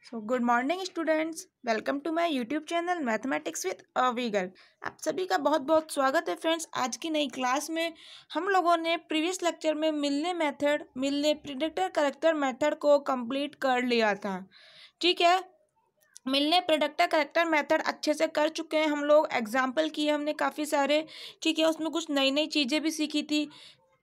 So good morning students, welcome to my YouTube channel mathematics with अविगर। आप सभी का बहुत बहुत स्वागत है फ्रेंड्स। आज की नई क्लास में हम लोगों ने प्रीवियस लेक्चर में मिलने प्रिडिक्टर करेक्टर मेथड को कंप्लीट कर लिया था। ठीक है, मिलने प्रिडिक्टर करेक्टर मेथड अच्छे से कर चुके हैं हम लोग। एग्जाम्पल किए हमने काफ़ी सारे। ठीक है, उसमें कुछ नई नई चीज़ें भी सीखी थी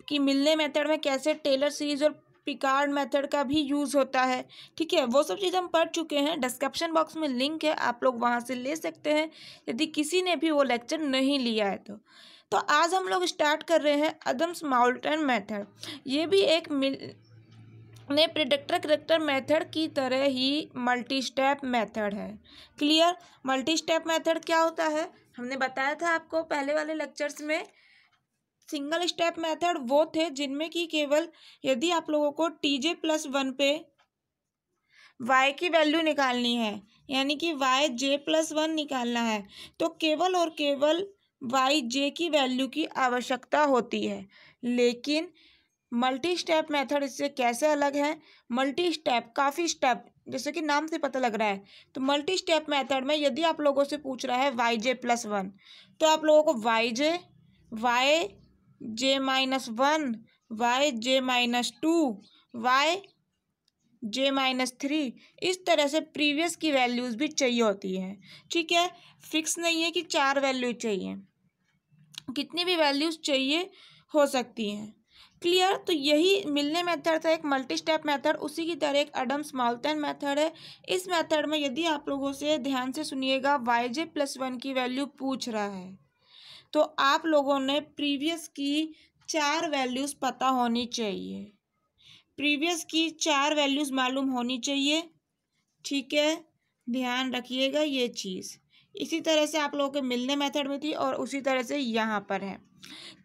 कि मिलने मेथड में कैसे टेलर सीरीज और पिकार्ड मेथड का भी यूज़ होता है। ठीक है, वो सब चीज़ हम पढ़ चुके हैं। डिस्क्रिप्शन बॉक्स में लिंक है, आप लोग वहाँ से ले सकते हैं यदि किसी ने भी वो लेक्चर नहीं लिया है तो आज हम लोग स्टार्ट कर रहे हैं अदम्स माउल्टन मेथड। ये भी एक ने प्रिडिक्टर करेक्टर मेथड की तरह ही मल्टी स्टेप मेथड है। क्लियर? मल्टी स्टेप मेथड क्या होता है हमने बताया था आपको पहले वाले लेक्चर्स में। सिंगल स्टेप मेथड वो थे जिनमें कि केवल यदि आप लोगों को tj+1 पे y की वैल्यू निकालनी है, यानी कि yj+1 निकालना है, तो केवल और केवल yj की वैल्यू की आवश्यकता होती है। लेकिन मल्टी स्टेप मेथड इससे कैसे अलग है? मल्टी स्टेप काफ़ी स्टेप, जैसे कि नाम से पता लग रहा है, तो मल्टी स्टेप मेथड में यदि आप लोगों से पूछ रहा है yj+1, तो आप लोगों को yj, yj-1, yj-2, yj-3 इस तरह से प्रीवियस की वैल्यूज़ भी चाहिए होती है। ठीक है, फिक्स नहीं है कि 4 वैल्यू चाहिए, कितनी भी वैल्यूज़ चाहिए हो सकती हैं। क्लियर? तो यही मिलने मेथड था, एक मल्टी स्टेप मेथड। उसी की तरह एक अडम्स माउल्टन मेथड है। इस मेथड में यदि आप लोगों से ध्यान से सुनिएगा, yj+1 की वैल्यू पूछ रहा है तो आप लोगों ने प्रीवियस की 4 वैल्यूज़ पता होनी चाहिए, प्रीवियस की 4 वैल्यूज़ मालूम होनी चाहिए। ठीक है, ध्यान रखिएगा ये चीज़। इसी तरह से आप लोगों के मिलने मेथड में थी और उसी तरह से यहाँ पर है।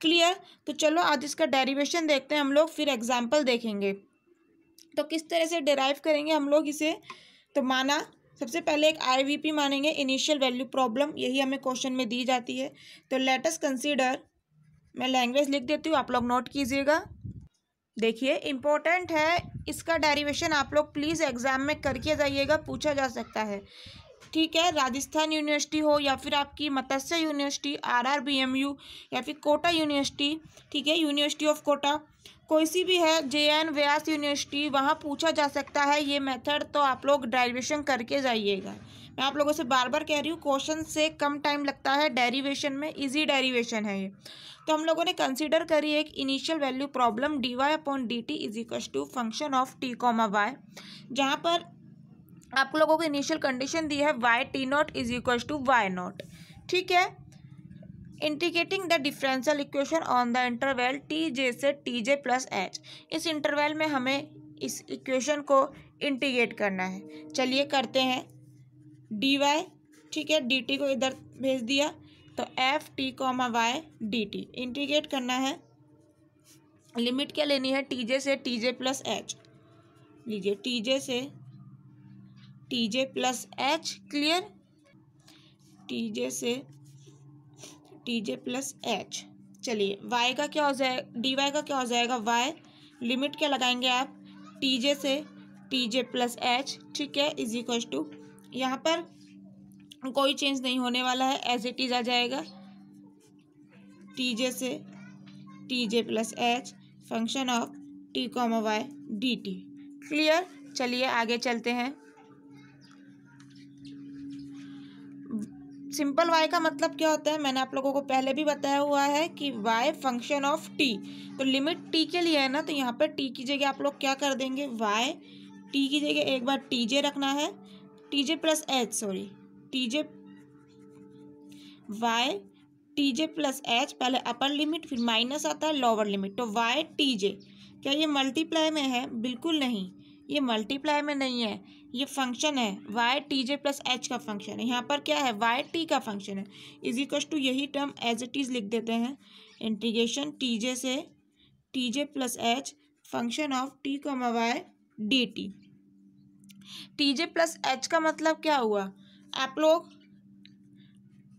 क्लियर? तो चलो आज इसका डेरिवेशन देखते हैं हम लोग, फिर एग्जाम्पल देखेंगे तो किस तरह से डिराइव करेंगे हम लोग इसे। तो माना सबसे पहले एक IVP मानेंगे, इनिशियल वैल्यू प्रॉब्लम, यही हमें क्वेश्चन में दी जाती है। तो लेट अस कंसीडर, मैं लैंग्वेज लिख देती हूँ, आप लोग नोट कीजिएगा। देखिए इम्पोर्टेंट है, इसका डेरिवेशन आप लोग प्लीज़ एग्जाम में करके जाइएगा, पूछा जा सकता है। ठीक है, राजस्थान यूनिवर्सिटी हो या फिर आपकी मत्स्य यूनिवर्सिटी RRBMU या फिर कोटा यूनिवर्सिटी, ठीक है, यूनिवर्सिटी ऑफ कोटा, कोई सी भी है, JN व्यास यूनिवर्सिटी, वहाँ पूछा जा सकता है ये मेथड। तो आप लोग डेरिवेशन करके जाइएगा। मैं आप लोगों से बार बार कह रही हूँ, क्वेश्चन से कम टाइम लगता है डेरिवेशन में, इजी डेरिवेशन है ये। तो हम लोगों ने कंसीडर करी एक initial value problem dy/dt is equal to function of t, y, जहाँ पर आप लोगों को इनिशियल कंडीशन दी है y(t0) is equal to y0। ठीक है, integrating the differential equation on the interval tj से tj+h, इस इंटरवल में हमें इस इक्वेशन को इंटीग्रेट करना है। चलिए करते हैं। dy, ठीक है, dt को इधर भेज दिया, तो f(t, y) dt इंटीग्रेट करना है। लिमिट क्या लेनी है? tj से tj+h लीजिए, tj से tj+h। क्लियर? tj से tj+h। चलिए y का क्या हो जाएगा, dy का क्या हो जाएगा, y लिमिट क्या लगाएंगे आप? tj से tj+h, ठीक है, इज इक्वल टू, यहाँ पर कोई चेंज नहीं होने वाला है, एज इट इज आ जाएगा, tj से tj+h function of t, y dt। Clear? चलिए आगे चलते हैं। सिंपल y का मतलब क्या होता है, मैंने आप लोगों को पहले भी बताया हुआ है कि y फंक्शन ऑफ t। तो लिमिट t के लिए है ना, तो यहाँ पर t की जगह आप लोग क्या कर देंगे, y, t की जगह एक बार tj रखना है, tj+h, sorry tj, y tj+h, पहले अपर लिमिट फिर माइनस आता है लोअर लिमिट, तो y tj, क्या ये मल्टीप्लाई में है? बिल्कुल नहीं, ये मल्टीप्लाई में नहीं है, ये फंक्शन है, y tj+h का फंक्शन है। यहाँ पर क्या है, y t का फंक्शन है, इज इक्वल टू यही टर्म एज इट इज लिख देते हैं, इंटीग्रेशन tj से tj+h function of t, y dt। tj+h का मतलब क्या हुआ, आप लोग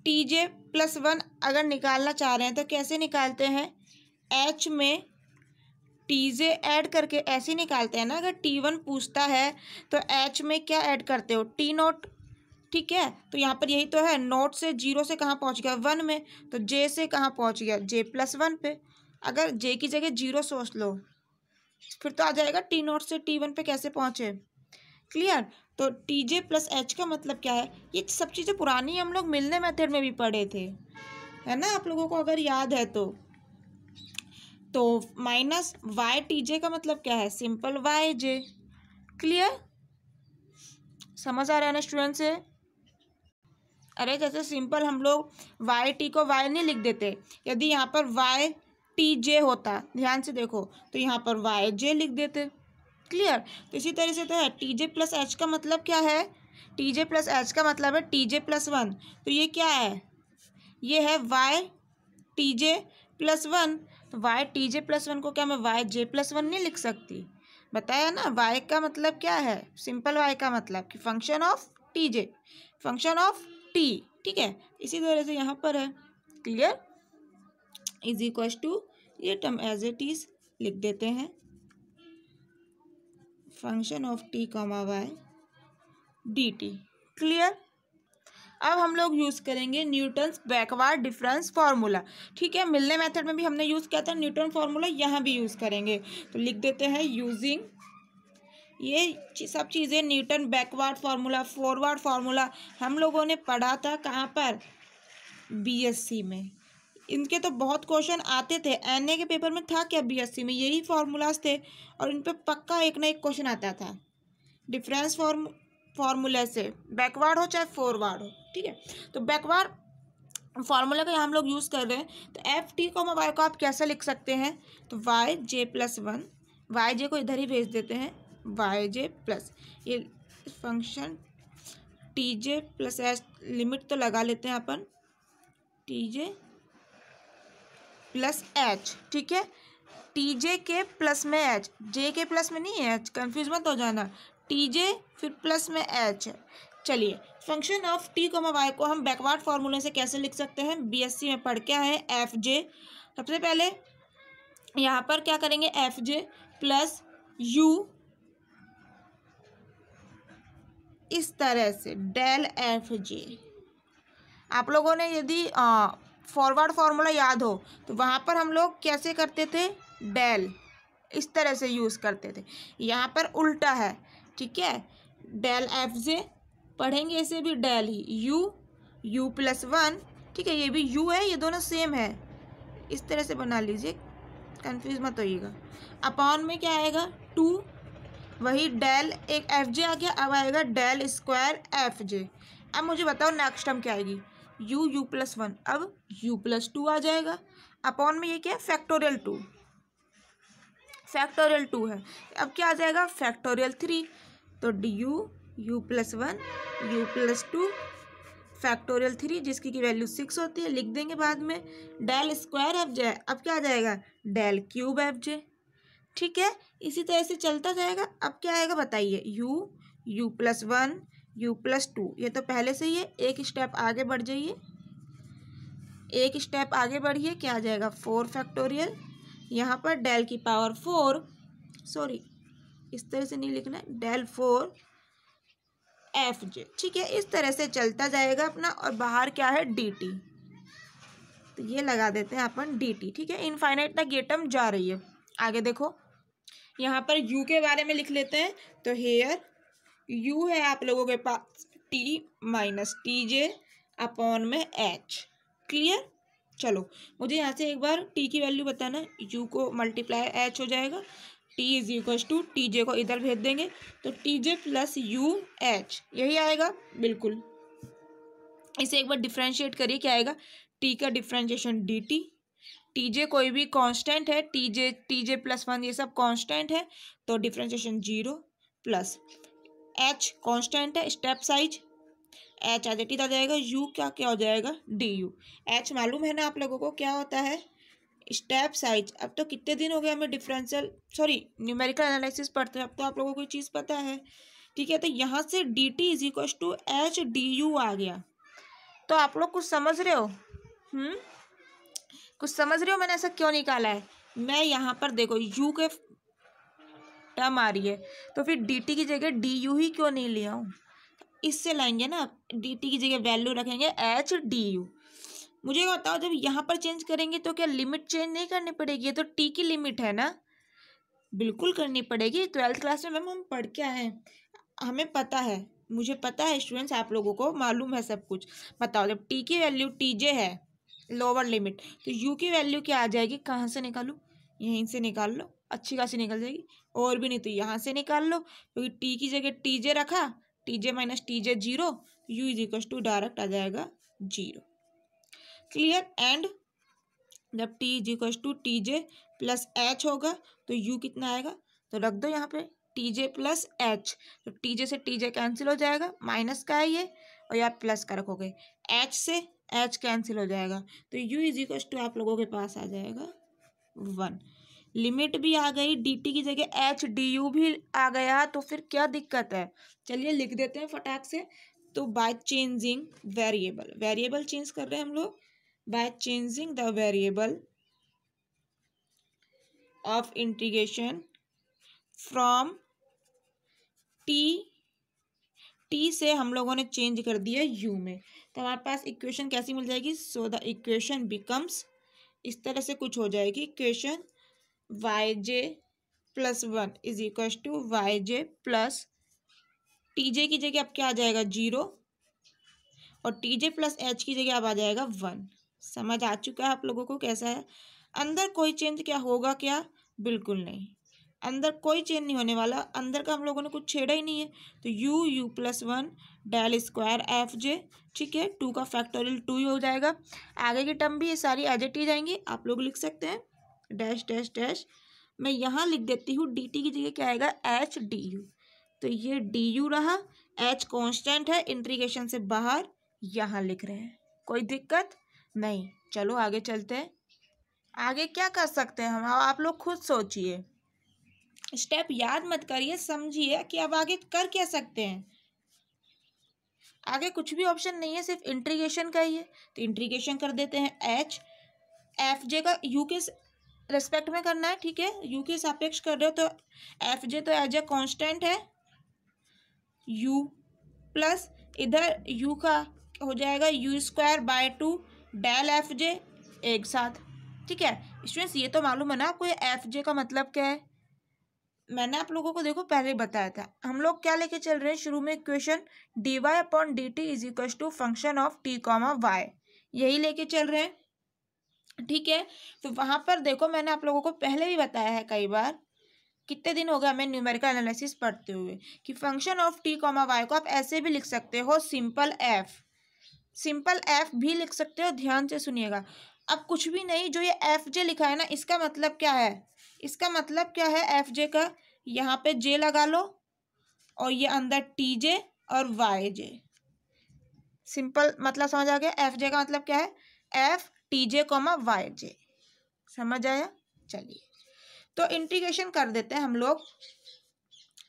tj+1 अगर निकालना चाह रहे हैं तो कैसे निकालते हैं, h में टी जे ऐड करके ऐसे ही निकालते हैं ना। अगर T1 पूछता है तो H में क्या ऐड करते हो, T नोट, ठीक है। तो यहाँ पर यही तो है, नोट से 0 से कहाँ पहुँच गया 1 में, तो J से कहाँ पहुँच गया J+1 पे। अगर J की जगह 0 सोच लो फिर तो आ जाएगा T नोट से T1 पे कैसे पहुँचे। क्लियर। तो TJ+H का मतलब क्या है, ये सब चीज़ें पुरानी हम लोग मिलने मेथड में भी पढ़े थे, है ना, आप लोगों को अगर याद है तो माइनस वाई TJ का मतलब क्या है, सिंपल YJ। क्लियर, समझ आ रहा है ना स्टूडेंट से। अरे जैसे सिंपल हम लोग YT को Y नहीं लिख देते, यदि यहाँ पर YTJ होता, ध्यान से देखो, तो यहाँ पर YJ लिख देते। क्लियर। तो इसी तरह से तो है TJ+H का मतलब क्या है, TJ+H का मतलब है TJ+1। तो ये क्या है, ये है YTJ+1। तो YTJ+1 को क्या मैं YJ+1 नहीं लिख सकती, बताया ना। Y का मतलब क्या है, सिंपल Y का मतलब कि function of TJ, function of T, ठीक है। इसी तरह से यहाँ पर है। क्लियर, इज इक्वल टू, ये टर्म एज इट इज लिख देते हैं, function of T, Y dt। Clear. अब हम लोग यूज़ करेंगे न्यूटन्स बैकवर्ड डिफरेंस फार्मूला, ठीक है। मिलने मेथड में भी हमने यूज़ किया था न्यूटन फार्मूला, यहाँ भी यूज़ करेंगे। तो लिख देते हैं यूजिंग, ये सब चीज़ें Newton backward formula, forward formula हम लोगों ने पढ़ा था कहाँ पर, BSc में। इनके तो बहुत क्वेश्चन आते थे, NA के पेपर में था क्या BSc में, यही फार्मूलाज थे, और इन पे पक्का एक ना एक क्वेश्चन आता था डिफरेंस फार्मूले से, बैकवर्ड हो चाहे फॉरवर्ड हो, ठीक है। तो बैकवर्ड फार्मूला का हम लोग यूज़ कर रहे हैं। तो FT को Y को आप कैसे लिख सकते हैं, तो YJ+1, YJ को इधर ही भेज देते हैं, YJ प्लस ये फंक्शन TJ+H, लिमिट तो लगा लेते हैं अपन, TJ+H, ठीक है। TJ के प्लस में H, J के प्लस में नहीं है H, कन्फ्यूज मत हो जाना, TJ फिर प्लस में H है। चलिए, फंक्शन ऑफ T, Y को हम बैकवर्ड फार्मूले से कैसे लिख सकते हैं, BSc में पढ़ के आए हैं FJ। सबसे पहले यहाँ पर क्या करेंगे, FJ प्लस U, इस तरह से डेल FJ। आप लोगों ने यदि फॉरवर्ड फार्मूला याद हो तो वहाँ पर हम लोग कैसे करते थे, डेल इस तरह से यूज़ करते थे, यहाँ पर उल्टा है, ठीक है। डेल FJ पढ़ेंगे, इसे भी डेल ही, U+1, ठीक है, ये भी U है, ये दोनों सेम है, इस तरह से बना लीजिए, कंफ्यूज मत होइएगा। अपॉन में क्या आएगा 2, वही डेल एक FJ आ गया, अब आएगा डेल स्क्वायर FJ। अब मुझे बताओ नेक्स्ट टर्म क्या आएगी, U+1, अब U+2 आ जाएगा। अपॉन में ये क्या है, फैक्टोरियल 2, फैक्टोरियल 2 है, अब क्या आ जाएगा, फैक्टोरियल 3। तो DU, U+1, U+2, फैक्टोरियल 3, जिसकी की वैल्यू 6 होती है, लिख देंगे बाद में, डेल स्क्वायर FJ, अब क्या आ जाएगा, डेल क्यूब FJ, ठीक है। इसी तरह से चलता जाएगा। अब क्या आएगा बताइए, U+1, U+2, ये तो पहले से ही है, एक स्टेप आगे बढ़ जाइए, एक स्टेप आगे बढ़िए, क्या आ जाएगा 4 फैक्टोरियल, यहाँ पर डेल की पावर 4, सॉरी इस तरह से नहीं लिखना है, डेल 4 FJ, ठीक है। इस तरह से चलता जाएगा अपना, और बाहर क्या है DT, तो ये लगा देते हैं अपन DT, ठीक है। इनफाइनाइट तक ये टर्म जा रही है। आगे देखो, यहाँ पर U के बारे में लिख लेते हैं। तो हेयर U है आप लोगों के पास T माइनस TJ अपॉन में H। क्लियर। चलो मुझे यहाँ से एक बार T की वैल्यू बताना, U को मल्टीप्लाई H हो जाएगा, T is equal to TJ को इधर भेज देंगे, तो TJ प्लस UH यही आएगा बिल्कुल। इसे एक बार डिफ्रेंशिएट करिए, क्या आएगा, T का डिफ्रेंशिएशन DT, TJ कोई भी कांस्टेंट है, TJ+1 ये सब कांस्टेंट है, तो डिफ्रेंशिएशन 0 प्लस H कांस्टेंट है, step size H as it is आ जाएगा, U क्या क्या हो जाएगा DU। H मालूम है ना आप लोगों को क्या होता है, स्टेप साइज। अब तो कितने दिन हो गए हमें डिफरेंशियल न्यूमेरिकल एनालिसिस पढ़ते हैं, अब तो आप लोगों को चीज़ पता है, ठीक है। तो यहाँ से DT is equal to H DU आ गया। तो आप लोग कुछ समझ रहे हो, कुछ समझ रहे हो मैंने ऐसा क्यों निकाला है, मैं यहाँ पर देखो यू के टर्म आ रही है, तो फिर डी टी की जगह डी यू ही क्यों नहीं ले आऊँ? इससे लाएंगे ना, डी टी की जगह वैल्यू रखेंगे एच डी यू। मुझे बताओ जब यहाँ पर चेंज करेंगे तो क्या लिमिट चेंज नहीं करनी पड़ेगी? ये तो टी की लिमिट है ना, बिल्कुल करनी पड़ेगी। 12th क्लास में मैम हम पढ़ के आए हैं, हमें पता है, मुझे पता है स्टूडेंट्स, आप लोगों को मालूम है सब कुछ। बताओ जब टी की वैल्यू टी जे है लोअर लिमिट, तो यू की वैल्यू क्या आ जाएगी? कहाँ से निकालूं? यहीं से निकाल लो, अच्छी खासी निकल जाएगी। और भी नहीं तो यहाँ से निकाल लो, क्योंकि टी की जगह टी जे रखा, T J minus T J zero, U is equal to direct आ जाएगा जीरो। क्लियर? एंड जब T is equal to T J plus H होगा तो यू कितना आएगा? तो रख दो यहाँ पे टी जे प्लस एच, तो टी जे से टी जे कैंसिल हो जाएगा, माइनस का है ये, और यहाँ प्लस का रखोगे, एच से एच कैंसिल हो जाएगा, तो यू इज इक्वल टू आप लोगों के पास आ जाएगा 1। लिमिट भी आ गई, डी टी की जगह एच डी यू भी आ गया, तो फिर क्या दिक्कत है? चलिए लिख देते हैं फटाक से। तो by changing variable, variable change कर रहे हैं हम लोग, by changing the variable of integration from T से हम लोगों ने चेंज कर दिया यू में, तो हमारे पास इक्वेशन कैसी मिल जाएगी? सो द इक्वेशन बिकम्स, इस तरह से कुछ हो जाएगी equation, Y J plus 1 is equal to Y J plus T J की जगह अब क्या आ जाएगा? जीरो, और टी जे प्लस एच की जगह अब आ जाएगा 1। समझ आ चुका है आप लोगों को कैसा है? अंदर कोई चेंज क्या होगा क्या? बिल्कुल नहीं, अंदर कोई चेंज नहीं होने वाला, अंदर का हम लोगों ने कुछ छेड़ा ही नहीं है। तो U U plus 1 del square F J, ठीक है, 2 का फैक्टोरियल 2 ही हो जाएगा। आगे की टर्म भी ये सारी एज इट इज आएंगी, आप लोग लिख सकते हैं डैश डैश डैश। मैं यहाँ लिख देती हूँ डी टी की जगह क्या आएगा? एच डी यू, तो ये डी यू रहा, एच कॉन्स्टेंट है, इंटीग्रेशन से बाहर यहाँ लिख रहे हैं, कोई दिक्कत नहीं। चलो आगे चलते हैं, आगे क्या कर सकते हैं हम, आप लोग खुद सोचिए, स्टेप याद मत करिए, समझिए कि अब आगे कर क्या सकते हैं। आगे कुछ भी ऑप्शन नहीं है, सिर्फ इंटीग्रेशन का ही है, तो इंटीग्रेशन कर देते हैं एच एफ जे का, यू के रेस्पेक्ट में करना है, ठीक है, यू के सापेक्ष कर रहे हो, तो एफ जे तो एज ए कॉन्स्टेंट है, यू प्लस इधर यू का हो जाएगा U square by 2 del F J एक साथ, ठीक है। स्टूडेंट्स ये तो मालूम है ना आपको, ये एफ जे का मतलब क्या है? मैंने आप लोगों को देखो पहले ही बताया था, हम लोग क्या लेके चल रहे हैं शुरू में equation, d y upon d t is equal to function of t comma y, यही लेके चल रहे हैं, ठीक है। तो वहां पर देखो मैंने आप लोगों को पहले भी बताया है कई बार, कितने दिन हो गए हमें न्यूमेरिकल एनालिसिस पढ़ते हुए, कि function of t comma y को आप ऐसे भी लिख सकते हो, सिंपल एफ भी लिख सकते हो, ध्यान से सुनिएगा। अब कुछ भी नहीं, जो ये एफ जे लिखा है ना, इसका मतलब क्या है? इसका मतलब क्या है एफ जे का? यहाँ पे जे लगा लो, और ये अंदर टी जे और वाई जे, सिंपल मतलब समझ आ गया? एफ जे का मतलब क्या है? एफ टी जे कॉमा वाई जे, समझ आया? चलिए तो इंटीग्रेशन कर देते हैं हम लोग,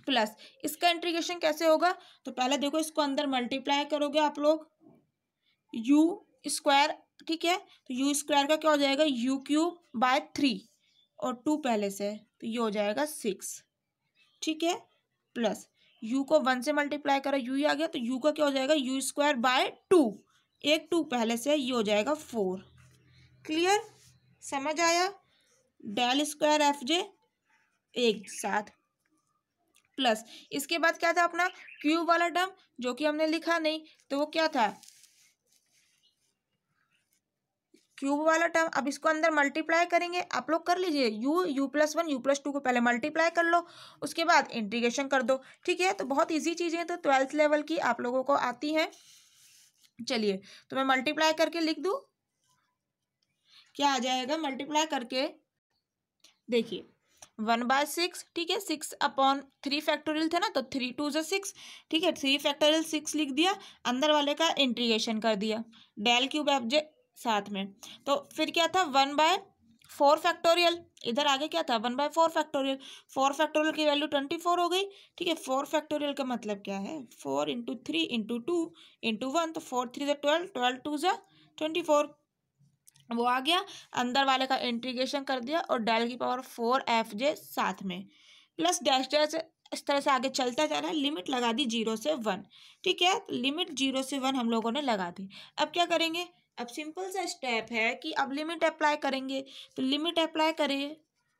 प्लस इसका इंटीग्रेशन कैसे होगा? तो पहले देखो इसको अंदर मल्टीप्लाई करोगे आप लोग, यू स्क्वायर, ठीक है, तो यू स्क्वायर का क्या हो जाएगा? यू क्यूब बाय 3, और 2 पहले से, तो ये हो जाएगा 6, ठीक है, प्लस यू को 1 से मल्टीप्लाई करा, यू ही आ गया, तो यू का क्या हो जाएगा? यू स्क्वायर बाय 2, एक 2 पहले से, ये हो जाएगा 4। क्लियर? समझ आया? डेल स्क्वायर एफ जे एक साथ, प्लस इसके बाद क्या था अपना क्यूब वाला टर्म, जो कि हमने लिखा नहीं, तो वो क्या था? क्यूब वाला टर्म। अब इसको अंदर मल्टीप्लाई करेंगे, आप लोग कर लीजिए, यू प्लस 1 यू प्लस 2 को पहले मल्टीप्लाई कर लो, उसके बाद इंटीग्रेशन कर दो, ठीक है। तो बहुत इजी चीज़ें तो 12th लेवल की आप लोगों को आती हैं। चलिए तो मैं मल्टीप्लाई करके लिख दूँ, क्या आ जाएगा मल्टीप्लाई करके? देखिए 1/6, ठीक है, 6 अपॉन 3 फैक्टोरियल थे ना, तो 3 2 ज़ा 6, ठीक है, 3 फैक्टोरियल 6 लिख दिया, अंदर वाले का इंटीग्रेशन कर दिया, डेल क्यूब एफ जे साथ में, तो फिर क्या था? 1/4 फैक्टोरियल, इधर आगे क्या था? 1/4 फैक्टोरियल, 4 फैक्टोरियल की वैल्यू 24 हो गई, ठीक है। 4 फैक्टोरियल का मतलब क्या है? 4 इंटू 3 इंटू 2 इंटू 1, तो 4 3 ज़ा 12, 12 2 ज़ा 24, वो आ गया, अंदर वाले का इंटीग्रेशन कर दिया और डेल की पावर 4 FJ साथ में प्लस डैश डैश इस तरह से आगे चलता जा रहा है। लिमिट लगा दी 0 से 1, ठीक है, लिमिट 0 से 1 हम लोगों ने लगा दी। अब क्या करेंगे, अब सिंपल सा स्टेप है कि अब लिमिट अप्लाई करेंगे। तो लिमिट अप्लाई करें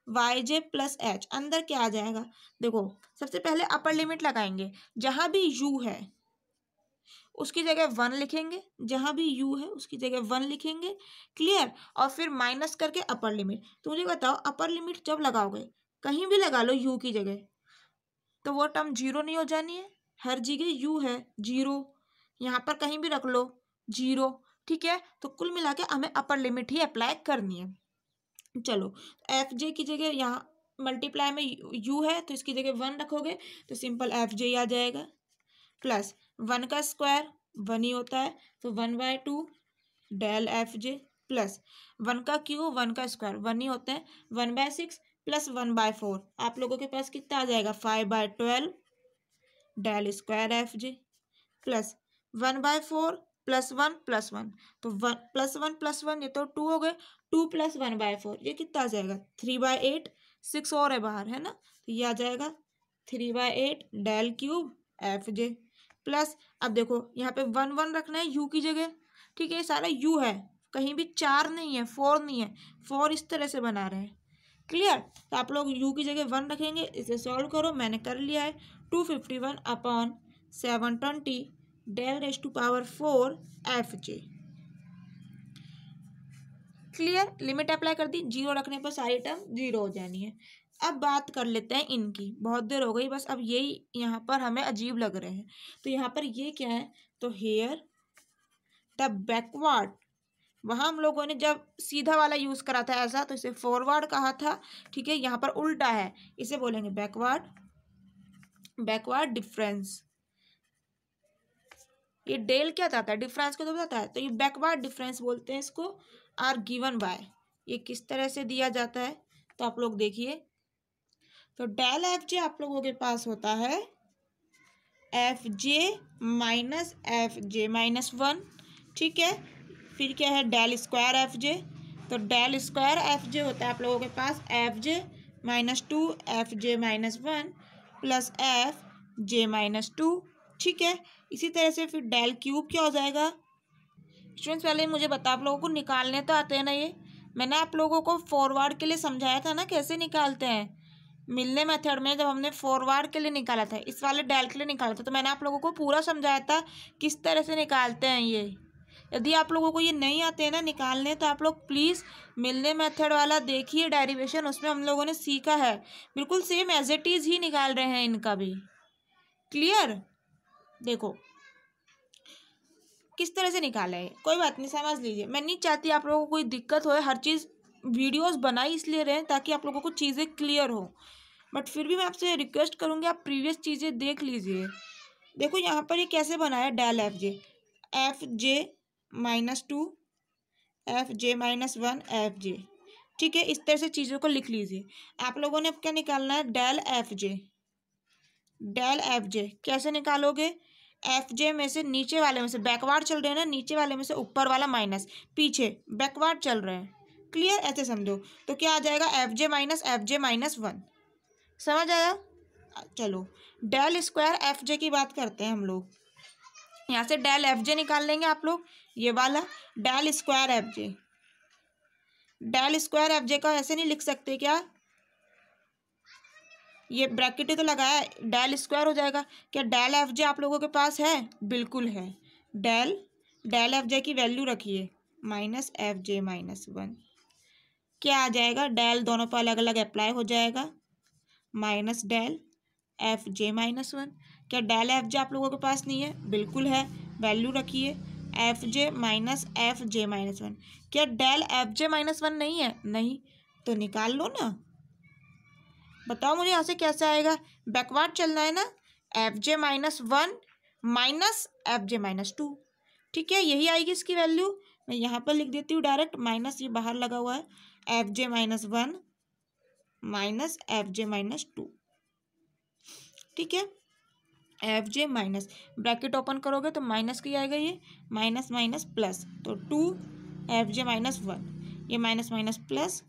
YJ प्लस H, अंदर क्या आ जाएगा, देखो सबसे पहले अपर लिमिट लगाएंगे, जहां भी U है उसकी जगह 1 लिखेंगे, जहां भी U है उसकी जगह 1 लिखेंगे, क्लियर। और फिर माइनस करके अपर लिमिट। तो मुझे बताओ अपर लिमिट जब लगाओगे, कहीं भी लगा लो U की जगह, तो वो टर्म 0 नहीं हो जानी है, हर जगह U है 0, यहाँ पर कहीं भी रख लो 0, ठीक है। तो कुल मिला के हमें अपर लिमिट ही अप्लाई करनी है। चलो FJ की जगह यहाँ मल्टीप्लाई में U है तो इसकी जगह 1 रखोगे तो सिंपल FJ ही आ जाएगा, प्लस 1 का स्क्वायर 1 ही होता है तो 1/2 डेल FJ प्लस 1 का क्यूब 1 का स्क्वायर 1 ही होता है 1/6 प्लस 1/4, आप लोगों के पास कितना आ जाएगा 5/12 डेल स्क्वायर FJ प्लस 1/4 +1 तो 1 +1 ये तो 2 हो गए, 2 + 1/4 ये कितना आ जाएगा 3/8, 6 और है बाहर है ना, तो ये आ जाएगा 3/8 डेल क्यूब FJ प्लस। अब देखो यहाँ पे 1 1 रखना है U की जगह, ठीक है, ये सारा U है, कहीं भी 4 नहीं है 4 नहीं है, 4 इस तरह से बना रहे हैं, क्लियर। तो आप लोग U की जगह 1 रखेंगे, इसे सॉल्व करो, मैंने कर लिया है 251/720 del raise to power 4 FJ, clear. Limit apply कर दी, 0 रखने पर सारी टर्म 0 हो जानी है। अब बात कर लेते हैं इनकी, बहुत देर हो गई बस, अब यही यहाँ पर हमें अजीब लग रहे हैं। तो यहाँ पर ये क्या है, तो हेयर द बैकवर्ड, वहाँ हम लोगों ने जब सीधा वाला यूज करा था ऐसा तो इसे फॉरवर्ड कहा था, ठीक है, यहाँ पर उल्टा है, इसे बोलेंगे बैकवर्ड, बैकवर्ड डिफरेंस। ये डेल क्या चाहता है, डिफरेंस को तो बताता है, तो ये बैकवर्ड डिफरेंस बोलते हैं इसको, आर गिवन बाय। ये किस तरह से दिया जाता है तो आप लोग देखिए, तो डेल FJ आप लोगों के पास होता है FJ माइनस FJ माइनस 1, ठीक है। फिर क्या है डेल स्क्वायर FJ, तो डेल स्क्वायर FJ होता है आप लोगों के पास FJ minus 2 FJ minus 1 plus FJ minus 2, ठीक है। इसी तरह से फिर डेल क्यूब क्या हो जाएगा, स्टूडेंट्स पहले मुझे बता, आप लोगों को निकालने तो आते हैं ना, ये मैंने आप लोगों को फॉरवर्ड के लिए समझाया था ना कैसे निकालते हैं, मिलने मेथड में जब हमने फॉरवर्ड के लिए निकाला था, इस वाले डेल के लिए निकाला था, तो मैंने आप लोगों को पूरा समझाया था किस तरह से निकालते हैं ये। यदि आप लोगों को ये नहीं आते हैं ना निकालने, तो आप लोग प्लीज़ मिलने मेथड वाला देखिए डेरिवेशन, उसमें हम लोगों ने सीखा है, बिल्कुल सेम एज इट इज़ ही निकाल रहे हैं इनका भी, क्लियर। देखो किस तरह से निकाला है, कोई बात नहीं समझ लीजिए, मैं नहीं चाहती आप लोगों को कोई दिक्कत हो, हर चीज़ वीडियोस बनाई इसलिए रहे ताकि आप लोगों को चीज़ें क्लियर हो, बट फिर भी मैं आपसे रिक्वेस्ट करूँगी आप प्रीवियस चीज़ें देख लीजिए। देखो यहाँ पर ये कैसे बना है del FJ minus 2 FJ minus 1 FJ, ठीक है, इस तरह से चीज़ों को लिख लीजिए। आप लोगों ने अब क्या निकालना है डेल FJ कैसे निकालोगे, FJ में से नीचे वाले में से बैकवर्ड चल रहे हैं ना, नीचे वाले में से ऊपर वाला माइनस, पीछे बैकवर्ड चल रहे हैं, क्लियर, ऐसे समझो। तो क्या आ जाएगा FJ माइनस 1, समझ आया। चलो डेल स्क्वायर FJ की बात करते हैं हम लोग, यहाँ से डेल FJ निकाल लेंगे आप लोग, ये वाला डेल स्क्वायर FJ का ऐसे नहीं लिख सकते क्या, ये ब्रैकेट ही तो लगाया है, डेल स्क्वायर हो जाएगा। क्या डेल FJ आप लोगों के पास है, बिल्कुल है, डेल FJ की वैल्यू रखिए माइनस FJ माइनस 1, क्या आ जाएगा, डेल दोनों पर अलग अलग अप्लाई हो जाएगा, माइनस डेल FJ माइनस 1। क्या डेल FJ आप लोगों के पास नहीं है, बिल्कुल है, वैल्यू रखिए FJ माइनस FJ माइनस 1। क्या डेल FJ माइनस 1 नहीं है, नहीं, तो निकाल लो ना, बताओ मुझे यहाँ से कैसे आएगा, बैकवर्ड चलना है ना, FJ minus 1 minus FJ minus 2, ठीक है, यही आएगी इसकी वैल्यू। मैं यहाँ पर लिख देती हूँ डायरेक्ट, माइनस ये बाहर लगा हुआ है, FJ minus 1 minus FJ minus 2, ठीक है, FJ माइनस, ब्रैकेट ओपन करोगे तो माइनस की आएगा, ये माइनस माइनस प्लस, तो 2 FJ माइनस 1, ये minus minus plus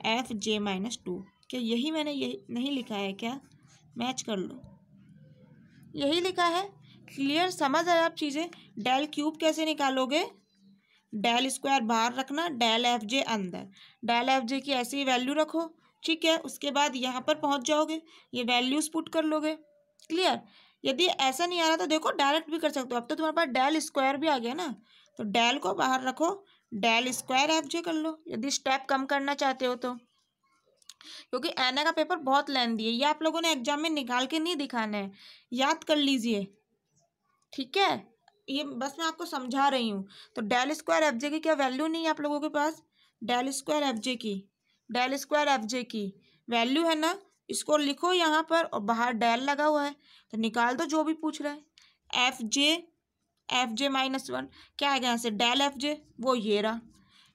f J minus to. क्या यही मैंने यही नहीं लिखा है क्या? मैच कर लो, यही लिखा है। क्लियर, समझ आए आप चीज़ें। डेल क्यूब कैसे निकालोगे? डेल स्क्वायर बाहर रखना, डेल एफ जे अंदर। डेल एफ जे की ऐसी वैल्यू रखो, ठीक है। उसके बाद यहाँ पर पहुँच जाओगे, ये वैल्यूज पुट कर लोगे। क्लियर। यदि ऐसा नहीं आ रहा तो देखो डायरेक्ट भी कर सकते हो। अब तो तुम्हारे पास डेल स्क्वायर भी आ गया ना, तो डेल को बाहर रखो, डेल स्क्वायर एफ जे कर लो यदि स्टेप कम करना चाहते हो तो। क्योंकि एना का पेपर बहुत लेंथी है, ये आप लोगों ने एग्जाम में निकाल के नहीं दिखाना है, याद कर लीजिए, ठीक है। ये बस मैं आपको समझा रही हूँ। तो डेल स्क्वायर एफ जे की क्या वैल्यू नहीं है आप लोगों के पास? डेल स्क्वायर एफ जे की, डेल स्क्वायर एफ जे की वैल्यू है ना, इसको लिखो यहाँ पर और बाहर डेल लगा हुआ है, तो निकाल दो जो भी पूछ रहा है। एफ जे माइनस वन क्या आएगा यहाँ से? डेल एफ जे, वो ये रहा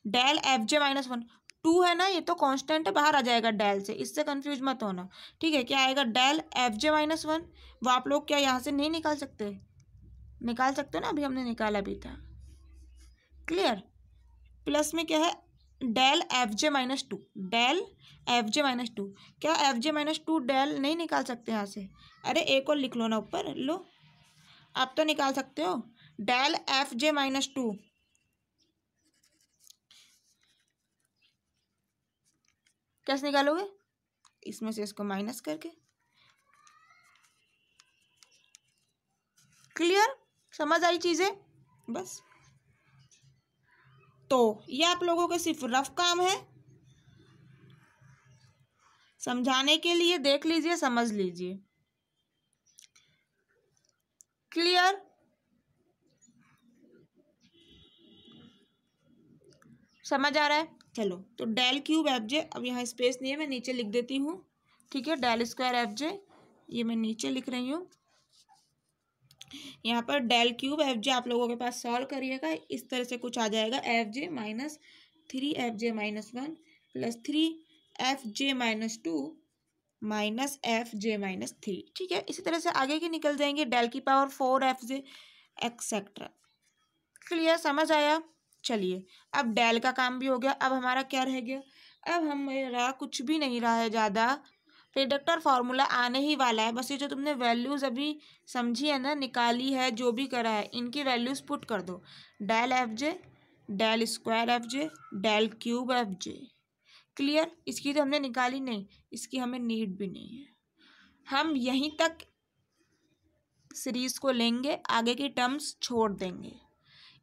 डेल एफ जे माइनस वन। टू है ना, ये तो कांस्टेंट है, बाहर आ जाएगा डेल से, इससे कंफ्यूज मत होना, ठीक है। क्या आएगा? डेल एफ जे माइनस वन। वो आप लोग क्या यहाँ से नहीं निकाल सकते? निकाल सकते हो ना, अभी हमने निकाला भी था। क्लियर। प्लस में क्या है? Del F J minus to, del F J minus to. क्या F J minus to del नहीं निकाल सकते यहाँ से? अरे एक और लिख लो ना ऊपर, लो आप तो निकाल सकते हो। Del F J minus to कैसे निकालोगे? इसमें से इसको माइनस करके। क्लियर, समझ आई चीजें? बस, तो ये आप लोगों का सिर्फ रफ काम है, समझाने के लिए देख लीजिए, समझ लीजिए। क्लियर, समझ आ रहा है? चलो, तो डेल क्यूब एफ जे, अब यहाँ स्पेस नहीं है, मैं नीचे लिख देती हूँ, ठीक है। डेल स्क्वायर एफ जे, ये मैं नीचे लिख रही हूँ। यहाँ पर डेल क्यूब एफ जे आप लोगों के पास सॉल्व करिएगा, इस तरह से कुछ आ जाएगा। एफ जे माइनस थ्री एफ जे minus one plus three F जे माइनस टू माइनस एफ जे माइनस थ्री, ठीक है। इसी तरह से आगे की निकल जाएंगे, डेल की पावर फोर एफ जे एक्सेट्रा। क्लियर, समझ आया? चलिए, अब डेल का काम भी हो गया, अब हमारा क्या रह गया? अब हमारा कुछ भी नहीं रहा है ज़्यादा, प्रेडिक्टर फार्मूला आने ही वाला है। बस ये जो तुमने वैल्यूज़ अभी समझी है ना, निकाली है, जो भी करा है, इनकी वैल्यूज़ पुट कर दो। डेल एफ जे, डेल स्क्वायर एफ जे, डेल क्यूब एफ जे। क्लियर। इसकी तो हमने निकाली नहीं, इसकी हमें नीड भी नहीं है, हम यहीं तक सीरीज को लेंगे, आगे की टर्म्स छोड़ देंगे।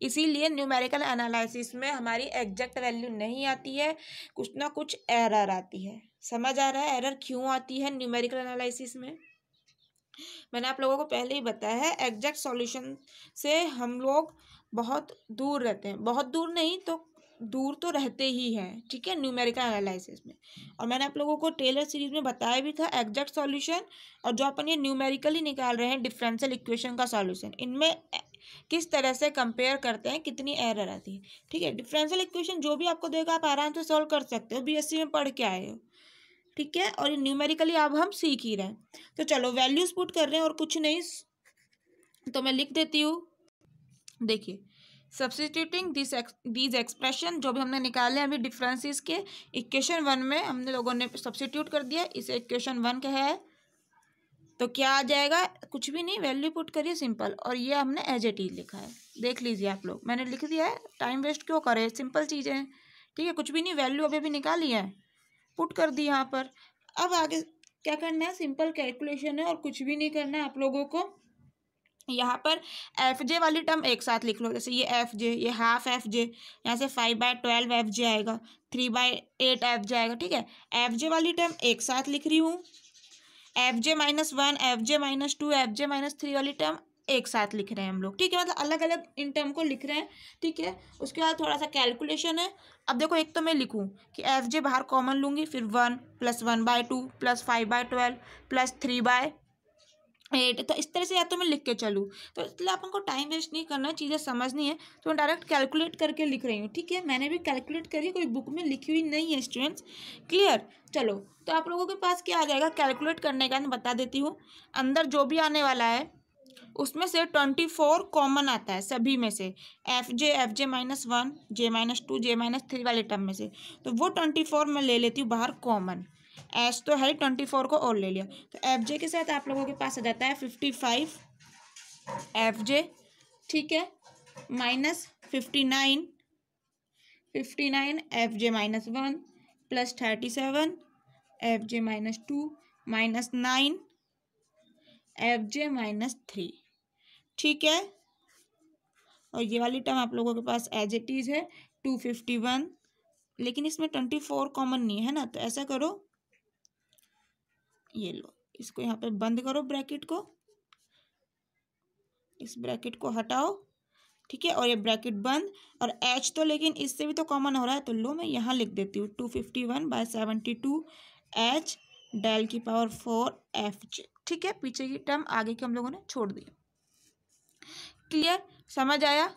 इसीलिए न्यूमेरिकल एनालिसिस में हमारी एग्जैक्ट वैल्यू नहीं आती है, कुछ ना कुछ एरर आती है। समझ आ रहा है एरर क्यों आती है न्यूमेरिकल एनालिसिस में? मैंने आप लोगों को पहले ही बताया है, एग्जैक्ट सॉल्यूशन से हम लोग बहुत दूर रहते हैं, बहुत दूर नहीं तो दूर तो रहते ही हैं, ठीक है, न्यूमेरिकल एनालिसिस में। और मैंने आप लोगों को टेलर सीरीज में बताया भी था एग्जैक्ट सॉल्यूशन और जो अपन ये न्यूमेरिकली निकाल रहे हैं डिफरेंशियल इक्वेशन का सॉल्यूशन, इनमें किस तरह से कंपेयर करते हैं, कितनी एरर आती है, ठीक है। डिफरेंशियल इक्वेशन जो भी आपको देगा आप आराम से सॉल्व कर सकते हो, बीएससी में पढ़ के आए हो, ठीक है। और ये न्यूमेरिकली अब हम सीख ही रहे हैं। तो चलो वैल्यूज पुट कर रहे हैं और कुछ नहीं, तो मैं लिख देती हूँ। देखिए, सब्स्टिट्यूटिंग दीज एक्सप्रेशन, जो भी हमने निकाले अभी डिफरेंसेस के, इक्वेशन वन में हमने लोगों ने सब्स्टिट्यूट कर दिया, इसे इक्वेशन वन का है, तो क्या आ जाएगा? कुछ भी नहीं, वैल्यू पुट करिए सिंपल, और ये हमने एज इट इज लिखा है, देख लीजिए आप लोग, मैंने लिख दिया है, टाइम वेस्ट क्यों करें, सिंपल चीज़ें हैं, ठीक है। कुछ भी नहीं, वैल्यू अभी भी निकाली है, पुट कर दी यहाँ पर। अब आगे क्या करना है? सिंपल कैलकुलेशन है और कुछ भी नहीं करना है आप लोगों को। यहाँ पर एफ जे वाली टर्म एक साथ लिख लो, जैसे ये एफ जे, ये हाफ एफ जे, यहाँ से 5/12 एफ जे आएगा, 3/8 एफ जे आएगा, ठीक है। एफ जे वाली टर्म एक साथ लिख रही हूँ, F J minus one, F J minus to, F J minus three वाली टर्म एक साथ लिख रहे हैं हम लोग, ठीक है, मतलब अलग अलग इन टर्म को लिख रहे हैं, ठीक है। उसके बाद थोड़ा सा कैलकुलेशन है। अब देखो, एक तो मैं लिखूँ कि एफ जे बाहर कॉमन लूँगी, फिर 1 + 1/2 + 5/12 + 3/8, तो इस तरह से या तो मैं लिख के चलूँ, तो इसलिए अपन को टाइम वेस्ट नहीं करना है, चीज़ें समझनी है, तो मैं डायरेक्ट कैलकुलेट करके लिख रही हूँ, ठीक है। मैंने भी कैलकुलेट करी, कोई बुक में लिखी हुई नहीं है स्टूडेंट्स। क्लियर। चलो, तो आप लोगों के पास क्या आ जाएगा कैलकुलेट करने का, मैं बता देती हूँ। अंदर जो भी आने वाला है उसमें से 24 कॉमन आता है सभी में से, एफ जे -1, J-2, J-3 वाले टर्म में से। तो वो 24 मैं ले लेती हूँ बाहर कॉमन, एच तो है 24 को और ले लिया। तो एफ जे के साथ आप लोगों के पास आ जाता है 55 एफ जे, ठीक है, माइनस 59 एफ जे -1 प्लस 37 एफ जे -2 माइनस 9 एफ जे -3, ठीक है। और ये वाली टर्म आप लोगों के पास एज इट इज है 251, लेकिन इसमें 24 कॉमन नहीं है ना, तो ऐसा करो, ये लो, इसको यहाँ पे बंद करो ब्रैकेट को, इस ब्रैकेट को हटाओ, ठीक है, और ये ब्रैकेट बंद। और एच तो लेकिन इससे भी तो कॉमन हो रहा है, तो लो मैं यहाँ लिख देती हूँ 251/72 एच डेल की पावर 4 एफ जे, ठीक है। पीछे की टर्म आगे के हम लोगों ने छोड़ दी। क्लियर, समझ आया?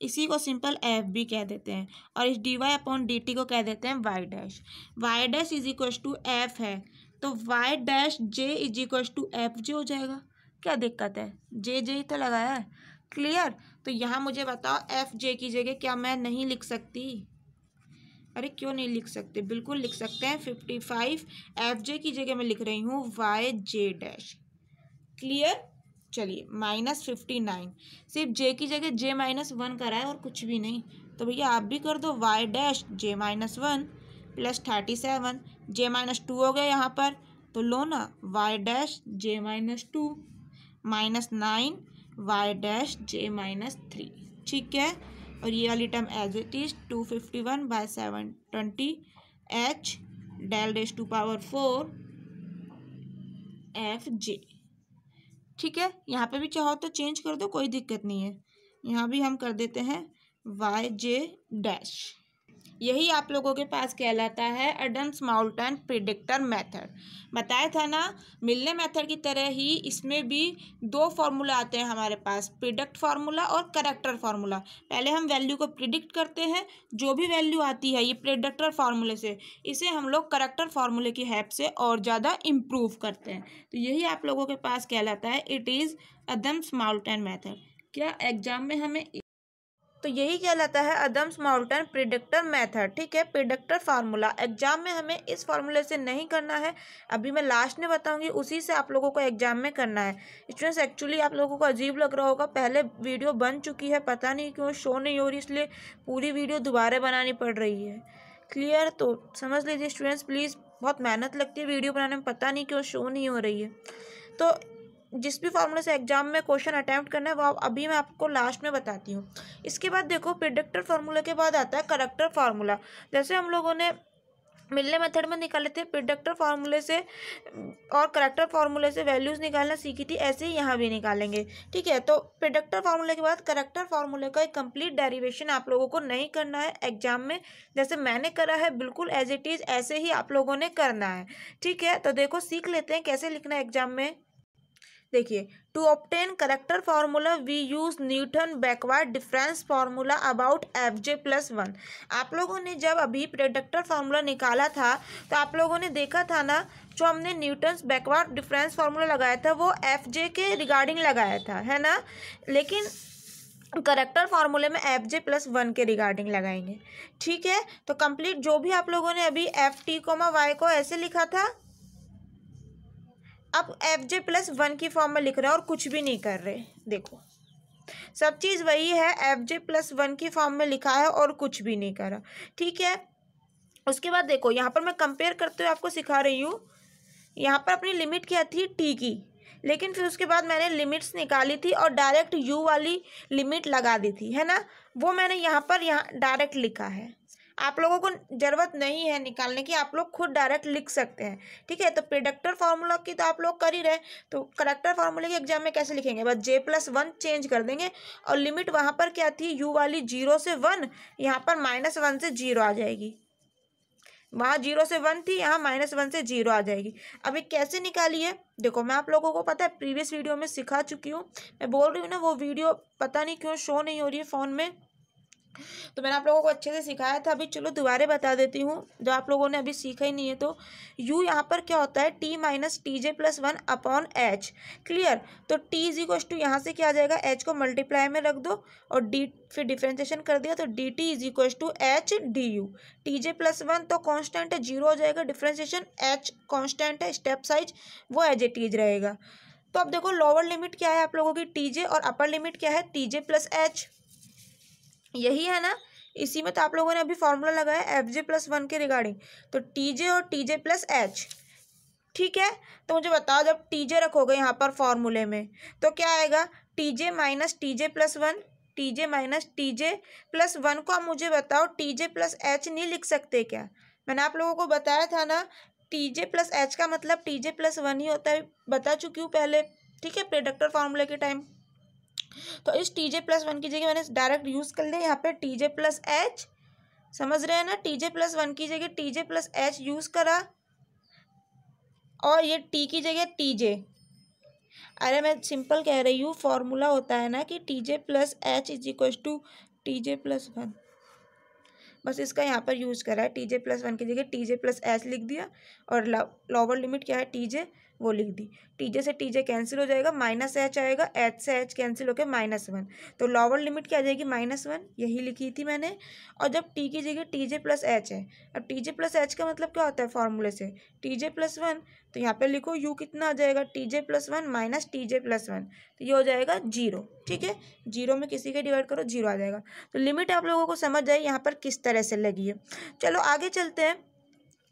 इसी को सिंपल एफ भी कह देते हैं, और इस dy/dt को कह देते हैं Y dash. Y dash is equal to F है, तो Y dash J is equal to F J हो जाएगा। क्या दिक्कत है, जे जे ही तो लगाया है। क्लियर, तो यहाँ मुझे बताओ एफ जे की जगह क्या मैं नहीं लिख सकती? अरे क्यों नहीं लिख सकते, बिल्कुल लिख सकते हैं। 55 एफ जे की जगह मैं लिख रही हूँ वाई जे डैश। क्लियर, चलिए -59, सिर्फ जे की जगह J-1 करा है और कुछ भी नहीं, तो भैया आप भी कर दो Y dash J-1 plus 37 J-2 हो गया यहाँ पर, तो लो ना Y dash J-2 -9 Y dash J-3, ठीक है। और ये वाली term as it is 251/720 H del raise to power 4 F J, ठीक है। यहाँ पे भी चाहो तो चेंज कर दो, कोई दिक्कत नहीं है। यहाँ भी हम कर देते हैं वाई जे डैश। यही आप लोगों के पास कहलाता है एडम्स माउल्टन प्रिडिक्टर मेथड। बताया था ना, मिलने मेथड की तरह ही इसमें भी दो फार्मूला आते हैं हमारे पास, प्रिडिक्ट फार्मूला और करेक्टर फार्मूला। पहले हम वैल्यू को प्रिडिक्ट करते हैं, जो भी वैल्यू आती है ये प्रिडिक्टर फार्मूले से, इसे हम लोग करेक्टर फार्मूले की हेल्प से और ज़्यादा इम्प्रूव करते हैं। तो यही आप लोगों के पास कहलाता है इट इज़ एडम्स माउल्टन मेथड। क्या एग्जाम में हमें, तो यही कहलाता है एडम्स माउल्टन प्रिडिक्टर मेथड, ठीक है, प्रिडिक्टर फार्मूला। एग्जाम में हमें इस फार्मूले से नहीं करना है, अभी मैं लास्ट में बताऊंगी, उसी से आप लोगों को एग्जाम में करना है। स्टूडेंट्स एक्चुअली आप लोगों को अजीब लग रहा होगा, पहले वीडियो बन चुकी है, पता नहीं क्यों शो नहीं हो रही, इसलिए पूरी वीडियो दोबारा बनानी पड़ रही है। क्लियर, तो समझ लीजिए स्टूडेंट्स प्लीज़, बहुत मेहनत लगती है वीडियो बनाने में, पता नहीं क्यों शो नहीं हो रही है। तो जिस भी फार्मूले से एग्जाम में क्वेश्चन अटैम्प्ट करना है वो अभी मैं आपको लास्ट में बताती हूँ। इसके बाद देखो प्रिडिक्टर फार्मूला के बाद आता है करेक्टर फार्मूला। जैसे हम लोगों ने मिलने मेथड में निकाले थे प्रिडिक्टर फार्मूले से और करेक्टर फार्मूले से वैल्यूज़ निकालना सीखी थी, ऐसे ही यहाँ भी निकालेंगे, ठीक है। तो प्रिडिक्टर फार्मूले के बाद करेक्टर फार्मूले का एक कंप्लीट डेरिवेशन आप लोगों को नहीं करना है एग्जाम में, जैसे मैंने करा है बिल्कुल एज इट इज़ ऐसे ही आप लोगों ने करना है, ठीक है। तो देखो सीख लेते हैं कैसे लिखना है एग्जाम में। देखिए, to obtain corrector formula we use Newton backward difference formula about f J plus 1। आप लोगों ने जब अभी प्रिडिक्टर फार्मूला निकाला था तो आप लोगों ने देखा था ना, जो हमने न्यूटन्स बैकवर्ड डिफरेंस फार्मूला लगाया था वो एफ जे के रिगार्डिंग लगाया था, है ना, लेकिन करेक्टर फार्मूले में एफ जे प्लस 1 के रिगार्डिंग लगाएंगे, ठीक है। तो कंप्लीट जो भी आप लोगों ने अभी एफ टी कोमा वाई को ऐसे लिखा था, अब एफ जे प्लस 1 की फॉर्म में लिख रहे हैं और कुछ भी नहीं कर रहे, देखो सब चीज़ वही है, एफ जे प्लस 1 की फॉर्म में लिखा है और कुछ भी नहीं करा, ठीक है। उसके बाद देखो यहाँ पर मैं कंपेयर करते हुए आपको सिखा रही हूँ, यहाँ पर अपनी लिमिट क्या थी टी की, लेकिन फिर उसके बाद मैंने लिमिट्स निकाली थी और डायरेक्ट यू वाली लिमिट लगा दी थी, है ना, वो मैंने यहाँ डायरेक्ट लिखा है। आप लोगों को ज़रूरत नहीं है निकालने की, आप लोग खुद डायरेक्ट लिख सकते हैं, ठीक है। तो प्रिडिक्टर फार्मूला की तो आप लोग कर ही रहे, तो करेक्टर फार्मूले के एग्जाम में कैसे लिखेंगे, बस जे प्लस 1 चेंज कर देंगे और लिमिट वहाँ पर क्या थी, यू वाली 0 से 1, यहाँ पर -1 से 0 आ जाएगी। वहाँ 0 से 1 थी, यहाँ -1 से 0 आ जाएगी। अभी कैसे निकाली है देखो, मैं आप लोगों को पता है प्रीवियस वीडियो में सिखा चुकी हूँ। मैं बोल रही हूँ ना, वो वीडियो पता नहीं क्यों शो नहीं हो रही है फ़ोन में, तो मैंने आप लोगों को अच्छे से सिखाया था। अभी चलो दोबारा बता देती हूँ, जो आप लोगों ने अभी सीखा ही नहीं है। तो u यहाँ पर क्या होता है, t माइनस टी जे प्लस 1 अपॉन एच। क्लियर। तो t इज इक्वल टू यहाँ से क्या आ जाएगा, h को मल्टीप्लाई में रख दो और d फिर डिफ्रेंसिएशन कर दिया, तो dt is equal to h d u. T J plus 1 तो कॉन्स्टेंट है, 0 हो जाएगा, डिफ्रेंसिएशन h कॉन्स्टेंट है, स्टेप साइज वो एज इट इज रहेगा। तो अब देखो लोअर लिमिट क्या है आप लोगों की टी जे, और अपर लिमिट क्या है टी जे प्लस एच, यही है ना। इसी में तो आप लोगों ने अभी फॉर्मूला लगाया एफ जे प्लस 1 के रिगार्डिंग, तो टी जे और टी जे प्लस एच। ठीक है, तो मुझे बताओ जब टी जे रखोगे यहाँ पर फॉर्मूले में तो क्या आएगा, टी जे माइनस टी जे plus 1, T J minus T जे प्लस 1 को आप मुझे बताओ टी जे प्लस एच नहीं लिख सकते क्या। मैंने आप लोगों को बताया था ना, टी जे प्लस एच का मतलब टी जे प्लस 1 ही होता है, बता चुकी हूँ पहले। ठीक है, प्रेडिक्टर फॉर्मूले के टाइम। तो इस टी जे प्लस 1 की जगह मैंने डायरेक्ट यूज़ कर लिया यहाँ पे टी जे प्लस एच, समझ रहे हैं ना। टी जे प्लस 1 की जगह टी जे प्लस एच यूज़ करा, और ये टी की जगह टी जे। अरे मैं सिंपल कह रही हूँ, फॉर्मूला होता है ना कि t J plus h is equal to T J plus 1, बस इसका यहाँ पर यूज़ करा है। टी जे प्लस 1 की जगह टी जे प्लस एच लिख दिया, और लोअर लिमिट क्या है टी जे वो लिख दी। टी जे से टी जे कैंसिल हो जाएगा, माइनस एच आएगा, एच से एच कैंसिल होकर -1, तो लोअर लिमिट क्या आ जाएगी -1, यही लिखी थी मैंने। और जब टी की जगह टी जे प्लस एच है, अब टी जे प्लस एच का मतलब क्या होता है फॉर्मूले से, टी जे प्लस 1, तो यहाँ पे लिखो यू कितना आ जाएगा, टी जे प्लस 1 माइनस टी जे प्लस 1, तो ये हो जाएगा 0। ठीक है, 0 में किसी के डिवाइड करो 0 आ जाएगा। तो लिमिट आप लोगों को समझ जाए यहाँ पर किस तरह से लगी है। चलो आगे चलते हैं।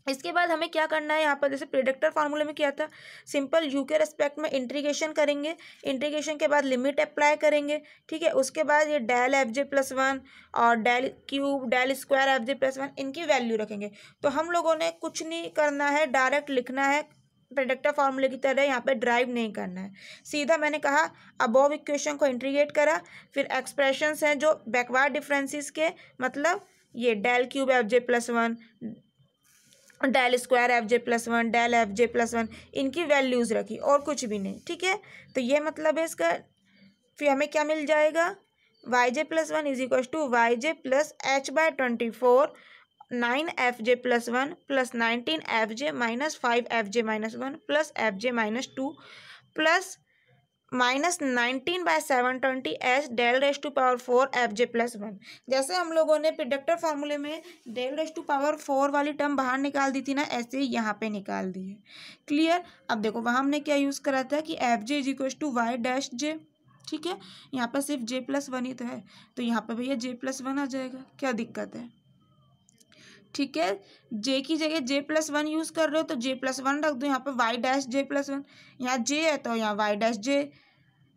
इसके बाद हमें क्या करना है, यहाँ पर जैसे प्रेडिक्टर फार्मूले में क्या था, सिंपल यू के रेस्पेक्ट में इंटीग्रेशन करेंगे, इंटीग्रेशन के बाद लिमिट अप्लाई करेंगे। ठीक है, उसके बाद ये डेल एफ जे प्लस 1 और del cube del square F जे प्लस 1 इनकी वैल्यू रखेंगे। तो हम लोगों ने कुछ नहीं करना है, डायरेक्ट लिखना है प्रेडिक्टर फार्मूले की तरह, यहाँ पे ड्राइव नहीं करना है, सीधा मैंने कहा अबव इक्वेशन को इंटीग्रेट करा, फिर एक्सप्रेशंस हैं जो बैकवर्ड डिफरेंसेस के, मतलब ये डेल क्यूब एफ जे प्लस 1, डेल स्क्वायर एफ जे प्लस 1, डेल एफ जे प्लस 1, इनकी वैल्यूज़ रखी और कुछ भी नहीं। ठीक है, तो ये मतलब है इसका। फिर हमें क्या मिल जाएगा, y J plus 1 is equal to Y J plus h by 24, 9 f J plus 1 plus 19 f J minus 5 f J minus 1 plus f J minus 2 plus -19/720 h del raise to power 4 F J plus 1। जैसे हम लोगों ने predictor फार्मूले में del raise to power 4 वाली term बाहर निकाल दी थी ना, ऐसे ही यहाँ पे निकाल दी है। क्लियर। अब देखो वहाँ हमने क्या यूज़ करा था कि F J is equal to Y dash J. ठीक है, यहाँ पर सिर्फ जे प्लस 1 ही तो है, तो यहाँ पर भैया जे प्लस 1 आ जाएगा, क्या दिक्कत है। ठीक है, जे की जगह जे प्लस 1 यूज़ कर रहे हो तो जे प्लस 1 रख दो, यहाँ पर वाई डैश जे प्लस 1, यहाँ जे है तो यहाँ वाई डैश जे,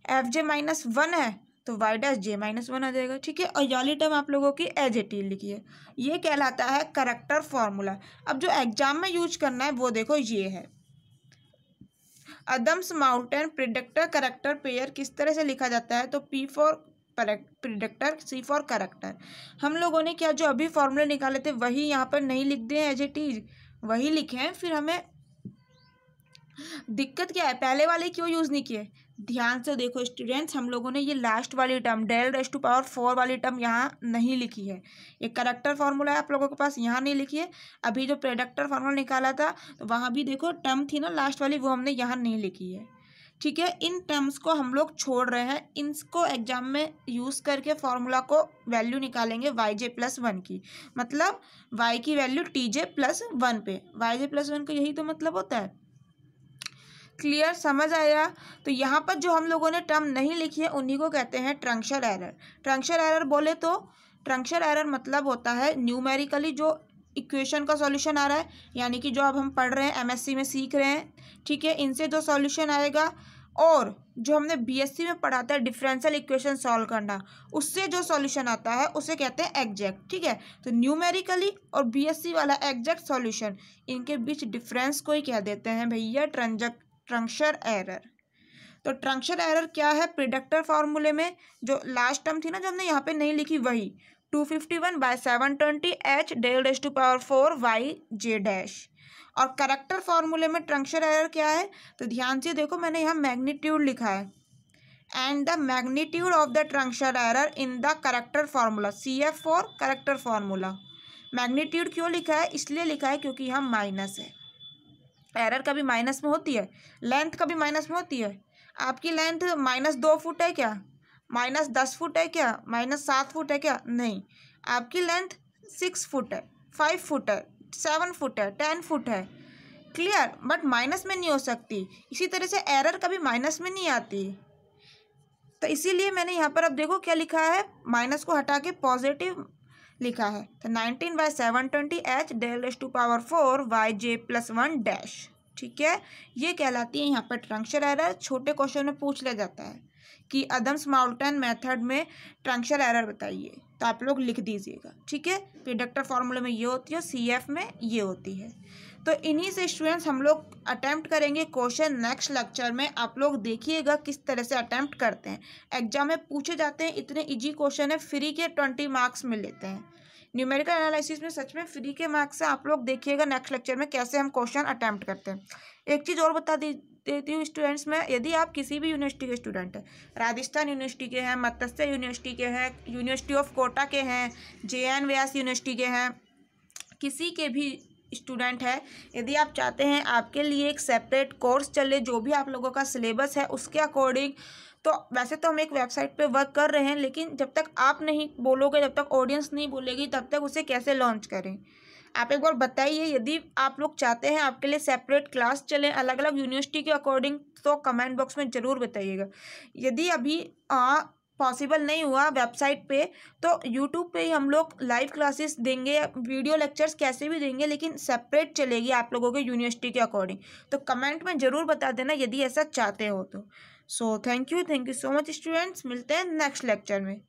एफ जे माइनस 1 है तो वाई डैश जे माइनस 1 आ जाएगा। ठीक है, और याली टर्म आप लोगों की एज इट इज लिखी है, ये कहलाता है करेक्टर फॉर्मूला। अब जो एग्जाम में यूज करना है वो देखो ये है, Adams Moulton predictor corrector pair किस तरह से लिखा जाता है, तो p for predictor, c for corrector. हम लोगों ने क्या जो अभी फॉर्मूले निकाले थे वही यहाँ पर नहीं लिख दिए एज इट इज, वही लिखे हैं। फिर हमें दिक्कत क्या है, पहले वाले क्यों यूज़ नहीं किए, ध्यान से देखो स्टूडेंट्स, हम लोगों ने ये लास्ट वाली term del raise to power 4 वाली टर्म यहाँ नहीं लिखी है। ये करेक्टर फार्मूला है आप लोगों के पास, यहाँ नहीं लिखी है। अभी जो प्रेडिक्टर फार्मूला निकाला था तो वहाँ भी देखो टर्म थी ना लास्ट वाली, वो हमने यहाँ नहीं लिखी है। ठीक है, इन टर्म्स को हम लोग छोड़ रहे हैं, इनको एग्जाम में यूज़ करके फॉर्मूला को वैल्यू निकालेंगे वाई जे प्लस 1 की, मतलब वाई की वैल्यू टी जे प्लस 1 पे, वाई जे प्लस 1 का यही तो मतलब होता है। क्लियर, समझ आया। तो यहाँ पर जो हम लोगों ने टर्म नहीं लिखी है उन्हीं को कहते हैं ट्रंक्चर एरर। ट्रंक्चर एरर बोले तो ट्रंक्चर एरर मतलब होता है न्यूमेरिकली जो इक्वेशन का सॉल्यूशन आ रहा है, यानी कि जो अब हम पढ़ रहे हैं एमएससी में सीख रहे हैं, ठीक है, इनसे जो सॉल्यूशन आएगा, और जो हमने बीएससी में पढ़ा था डिफरेंशियल इक्वेशन सॉल्व करना, उससे जो सॉल्यूशन आता है उसे कहते हैं एग्जैक्ट। ठीक है, तो न्यूमेरिकली और बीएससी वाला एग्जैक्ट सॉल्यूशन, इनके बीच डिफरेंस को ही कह देते हैं भैया ट्रंक्चर एरर। तो ट्रंक्शन एरर क्या है, प्रिडिक्टर फार्मूले में जो लास्ट टर्म थी ना, जो हमने यहाँ पे नहीं लिखी, वही 251/720 h del raised to power 4 y j dash. और करेक्टर फार्मूले में ट्रंक्शन एरर क्या है, तो ध्यान से देखो मैंने यहाँ मैग्नीट्यूड लिखा है, and the magnitude of the truncation error in the corrector formula, CF for corrector formula. Magnitude क्यों लिखा है, इसलिए लिखा है क्योंकि यहाँ माइनस है, एरर कभी माइनस में होती है, लेंथ कभी माइनस में होती है। आपकी लेंथ -2 फुट है क्या, -10 फुट है क्या, -7 फुट है क्या, नहीं, आपकी लेंथ 6 फुट है, 5 फुट है, 7 फुट है, 10 फुट है, क्लियर, बट माइनस में नहीं हो सकती। इसी तरह से एरर कभी माइनस में नहीं आती, तो इसीलिए मैंने यहाँ पर अब देखो क्या लिखा है, माइनस को हटा के पॉजिटिव लिखा है। तो 19/720 h del raised to power 4 yj + 1 dash, ठीक है, ये कहलाती है यहाँ पर ट्रंक्शन एरर। छोटे क्वेश्चन में पूछ लिया जाता है कि अदम्स माउल्टन मेथड में ट्रंक्शन एरर बताइए, तो आप लोग लिख दीजिएगा, ठीक है। प्रिडिक्टर फार्मूले में ये होती है, CF में ये होती है। तो इन्हीं से स्टूडेंट्स हम लोग अटैम्प्ट करेंगे क्वेश्चन नेक्स्ट लेक्चर में। आप लोग देखिएगा किस तरह से अटैम्प्ट करते हैं, एग्जाम में पूछे जाते हैं, इतने इजी क्वेश्चन है, फ्री के 20 मार्क्स मिल लेते हैं। न्यूमेरिकल एनालिसिस में सच में फ्री के मार्क्स से, आप लोग देखिएगा नेक्स्ट लेक्चर में कैसे हम क्वेश्चन अटैम्प्ट करते हैं। एक चीज़ और बता देती हूँ स्टूडेंट्स में, यदि आप किसी भी यूनिवर्सिटी के स्टूडेंट हैं, राजस्थान यूनिवर्सिटी के हैं, मत्स्य यूनिवर्सिटी के हैं, यूनिवर्सिटी ऑफ कोटा के हैं, JN व्यास यूनिवर्सिटी के हैं, किसी के भी स्टूडेंट है, यदि आप चाहते हैं आपके लिए एक सेपरेट कोर्स चले, जो भी आप लोगों का सिलेबस है उसके अकॉर्डिंग, तो वैसे तो हम एक वेबसाइट पे वर्क कर रहे हैं, लेकिन जब तक आप नहीं बोलोगे, जब तक ऑडियंस नहीं बोलेगी, तब तक उसे कैसे लॉन्च करें। आप एक बार बताइए, यदि आप लोग चाहते हैं आपके लिए सेपरेट क्लास चले अलग अलग यूनिवर्सिटी के अकॉर्डिंग, तो कमेंट बॉक्स में ज़रूर बताइएगा। यदि अभी पॉसिबल नहीं हुआ वेबसाइट पे, तो यूट्यूब पे ही हम लोग लाइव क्लासेस देंगे, वीडियो लेक्चर्स कैसे भी देंगे, लेकिन सेपरेट चलेगी आप लोगों के यूनिवर्सिटी के अकॉर्डिंग। तो कमेंट में ज़रूर बता देना यदि ऐसा चाहते हो तो। So thank you so much students, मिलते हैं नेक्स्ट लेक्चर में।